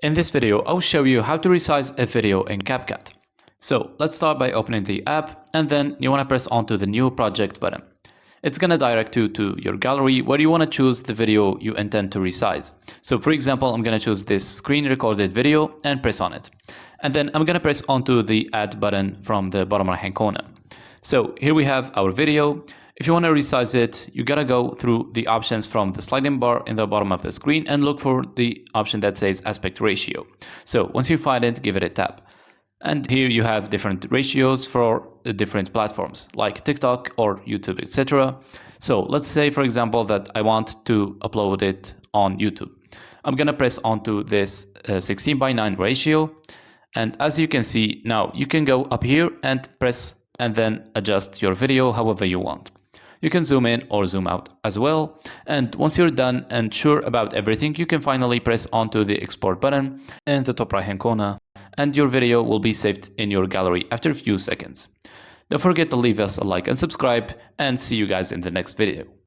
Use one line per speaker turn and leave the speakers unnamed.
In this video, I'll show you how to resize a video in CapCut. So let's start by opening the app, and then you want to press onto the new project button. It's going to direct you to your gallery where you want to choose the video you intend to resize. So for example, I'm going to choose this screen recorded video and press on it. And then I'm going to press onto the add button from the bottom right hand corner. So here we have our video. If you want to resize it, you gotta go through the options from the sliding bar in the bottom of the screen and look for the option that says aspect ratio. So once you find it, give it a tap. And here you have different ratios for different platforms like TikTok or YouTube, etc. So let's say, for example, that I want to upload it on YouTube. I'm gonna press onto this 16:9 ratio. And as you can see, now you can go up here and press and then adjust your video however you want. You can zoom in or zoom out as well. And once you're done and sure about everything, you can finally press onto the export button in the top right hand corner, and your video will be saved in your gallery after a few seconds. Don't forget to leave us a like and subscribe, and see you guys in the next video.